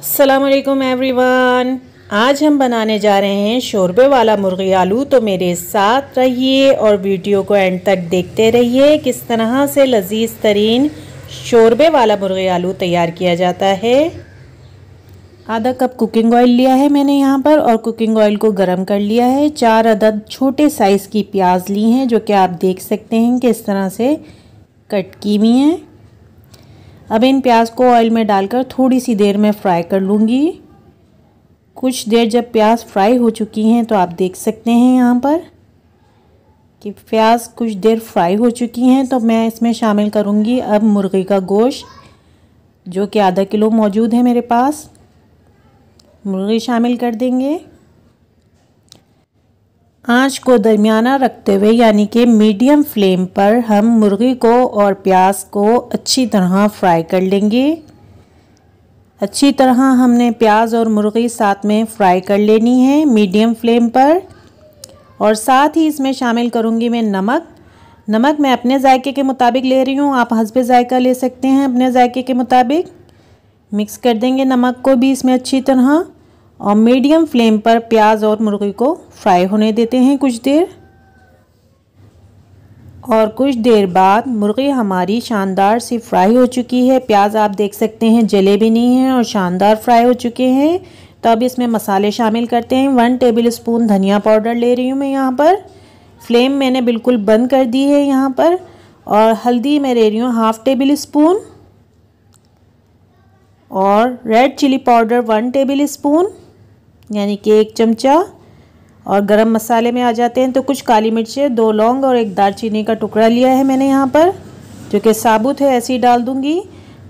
अस्सलाम वालेकुम एवरीवन। आज हम बनाने जा रहे हैं शोरबे वाला मुर्गी आलू। तो मेरे साथ रहिए और वीडियो को एंड तक देखते रहिए किस तरह से लजीज तरीन शोरबे वाला मुर्गी आलू तैयार किया जाता है। आधा कप कुकिंग ऑयल लिया है मैंने यहाँ पर और कुकिंग ऑयल को गरम कर लिया है। 4 अदद छोटे साइज़ की प्याज ली हैं जो कि आप देख सकते हैं कि इस तरह से कट की हुई हैं। अब इन प्याज को ऑयल में डालकर थोड़ी सी देर में फ्राई कर लूँगी। कुछ देर जब प्याज फ्राई हो चुकी हैं तो आप देख सकते हैं यहाँ पर कि प्याज कुछ देर फ्राई हो चुकी हैं। तो मैं इसमें शामिल करूँगी अब मुर्गी का गोश्त जो कि आधा किलो मौजूद है मेरे पास। मुर्गी शामिल कर देंगे। आंच को दरमियाना रखते हुए यानी कि मीडियम फ्लेम पर हम मुर्गी को और प्याज को अच्छी तरह फ्राई कर लेंगे। अच्छी तरह हमने प्याज और मुर्गी साथ में फ्राई कर लेनी है मीडियम फ्लेम पर। और साथ ही इसमें शामिल करूँगी मैं नमक मैं अपने जायके के मुताबिक ले रही हूँ। आप हस्बे जायका ले सकते हैं अपने जायके के मुताबिक। मिक्स कर देंगे नमक को भी इसमें अच्छी तरह और मीडियम फ्लेम पर प्याज और मुर्गी को फ्राई होने देते हैं कुछ देर। और कुछ देर बाद मुर्गी हमारी शानदार सी फ्राई हो चुकी है। प्याज आप देख सकते हैं जले भी नहीं हैं और शानदार फ्राई हो चुके हैं। तो अब इसमें मसाले शामिल करते हैं। 1 टेबल स्पून धनिया पाउडर ले रही हूँ मैं यहाँ पर। फ्लेम मैंने बिल्कुल बंद कर दी है यहाँ पर। और हल्दी मैं ले रही हूँ 1/2 टेबल स्पून और red chilli powder 1 tablespoon यानी कि 1 चमचा। और गरम मसाले में आ जाते हैं तो कुछ काली मिर्चें, 2 लौंग और 1 दालचीनी का टुकड़ा लिया है मैंने यहाँ पर जो कि साबुत है, ऐसे ही डाल दूँगी।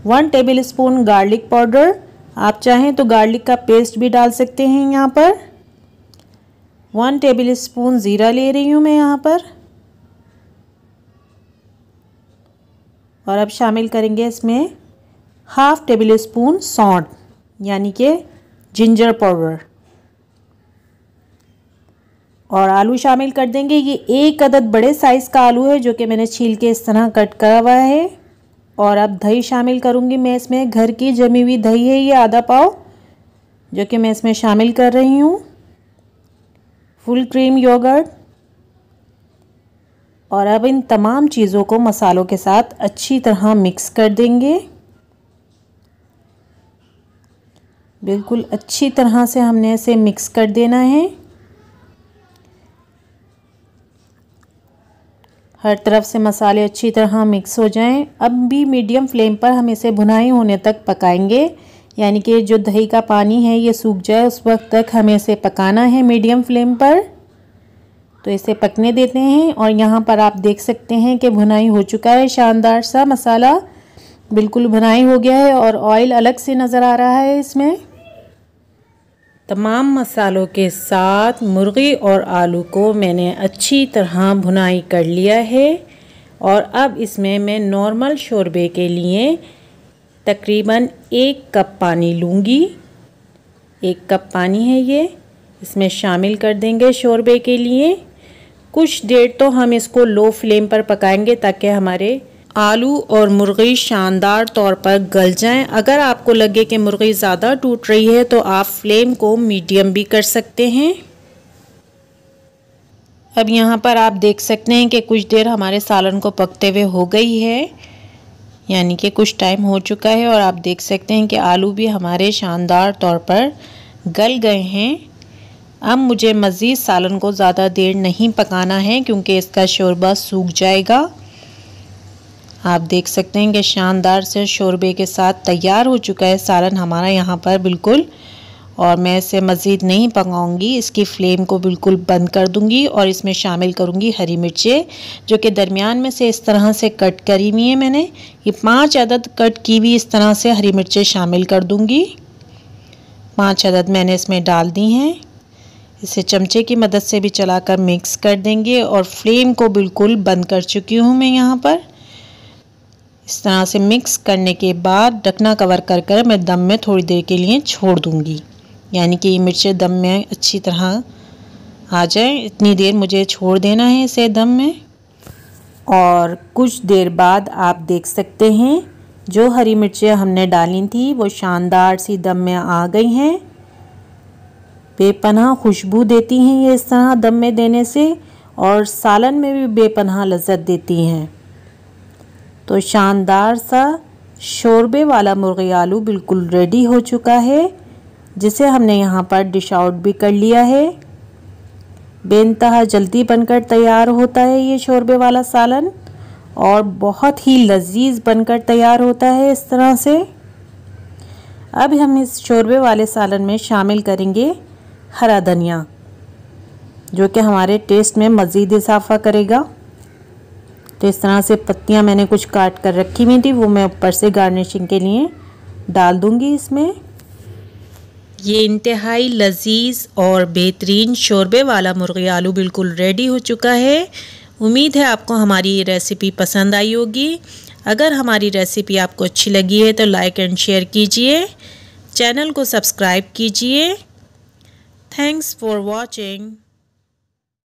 1 टेबल स्पून गार्लिक पाउडर, आप चाहें तो गार्लिक का पेस्ट भी डाल सकते हैं यहाँ पर। 1 टेबल स्पून ज़ीरा ले रही हूँ मैं यहाँ पर। और अब शामिल करेंगे इसमें 1/2 टेबल स्पून सौंठ यानी कि जिंजर पाउडर। और आलू शामिल कर देंगे। ये 1 अदद बड़े साइज़ का आलू है जो कि मैंने छील के इस तरह कट करा हुआ है। और अब दही शामिल करूँगी मैं इसमें। घर की जमी हुई दही है ये आधा पाव जो कि मैं इसमें शामिल कर रही हूँ। Full cream yogurt. और अब इन तमाम चीज़ों को मसालों के साथ अच्छी तरह मिक्स कर देंगे। बिल्कुल अच्छी तरह से हमने इसे मिक्स कर देना है। हर तरफ से मसाले अच्छी तरह मिक्स हो जाएं। अब भी मीडियम फ्लेम पर हम इसे भुनाई होने तक पकाएंगे यानी कि जो दही का पानी है ये सूख जाए उस वक्त तक हमें इसे पकाना है मीडियम फ्लेम पर। तो इसे पकने देते हैं। और यहाँ पर आप देख सकते हैं कि भुनाई हो चुका है। शानदार सा मसाला बिल्कुल भुनाई हो गया है और ऑयल अलग से नज़र आ रहा है इसमें। तमाम मसालों के साथ मुर्गी और आलू को मैंने अच्छी तरह भुनाई कर लिया है। और अब इसमें मैं नॉर्मल शोरबे के लिए तकरीबन 1 कप पानी लूँगी। 1 कप पानी है ये, इसमें शामिल कर देंगे शोरबे के लिए। कुछ देर तो हम इसको लो फ्लेम पर पकाएंगे ताकि हमारे आलू और मुर्गी शानदार तौर पर गल जाएं। अगर आपको लगे कि मुर्गी ज़्यादा टूट रही है तो आप फ्लेम को मीडियम भी कर सकते हैं। अब यहाँ पर आप देख सकते हैं कि कुछ देर हमारे सालन को पकते हुए हो गई है यानी कि कुछ टाइम हो चुका है। और आप देख सकते हैं कि आलू भी हमारे शानदार तौर पर गल गए हैं। अब मुझे मज़ीद सालन को ज़्यादा देर नहीं पकाना है क्योंकि इसका शोरबा सूख जाएगा। आप देख सकते हैं कि शानदार से शोरबे के साथ तैयार हो चुका है सालन हमारा यहाँ पर बिल्कुल। और मैं इसे मज़ीद नहीं पकाऊंगी, इसकी फ्लेम को बिल्कुल बंद कर दूंगी। और इसमें शामिल करूंगी हरी मिर्चें जो कि दरमियान में से इस तरह से कट करी हुई है मैंने। ये 5 अदद कट की हुई इस तरह से हरी मिर्चें शामिल कर दूंगी। 5 अदद मैंने इसमें डाल दी हैं। इसे चमचे की मदद से भी चलाकर मिक्स कर देंगे। और फ्लेम को बिल्कुल बंद कर चुकी हूँ मैं यहाँ पर। इस तरह से मिक्स करने के बाद ढकना कवर कर मैं दम में थोड़ी देर के लिए छोड़ दूंगी यानी कि ये मिर्चें दम में अच्छी तरह आ जाए। इतनी देर मुझे छोड़ देना है इसे दम में। और कुछ देर बाद आप देख सकते हैं जो हरी मिर्चें हमने डाली थी वो शानदार सी दम में आ गई हैं। बेपनाह खुशबू देती हैं ये इस तरह दम में देने से, और सालन में भी बेपनाह लज़्ज़त देती हैं। तो शानदार सा शोरबे वाला मुर्गी आलू बिल्कुल रेडी हो चुका है, जिसे हमने यहाँ पर डिश आउट भी कर लिया है। बेइंतहा जल्दी बनकर तैयार होता है ये शोरबे वाला सालन, और बहुत ही लजीज बनकर तैयार होता है इस तरह से। अब हम इस शोरबे वाले सालन में शामिल करेंगे हरा धनिया, जो कि हमारे टेस्ट में मज़ीद इजाफा करेगा। तो इस तरह से पत्तियां मैंने कुछ काट कर रखी हुई थी, वो मैं ऊपर से गार्निशिंग के लिए डाल दूंगी इसमें। ये इंतहाई लजीज और बेहतरीन शोरबे वाला मुर्गी आलू बिल्कुल रेडी हो चुका है। उम्मीद है आपको हमारी ये रेसिपी पसंद आई होगी। अगर हमारी रेसिपी आपको अच्छी लगी है तो लाइक एंड शेयर कीजिए, चैनल को सब्सक्राइब कीजिए। Thanks for watching.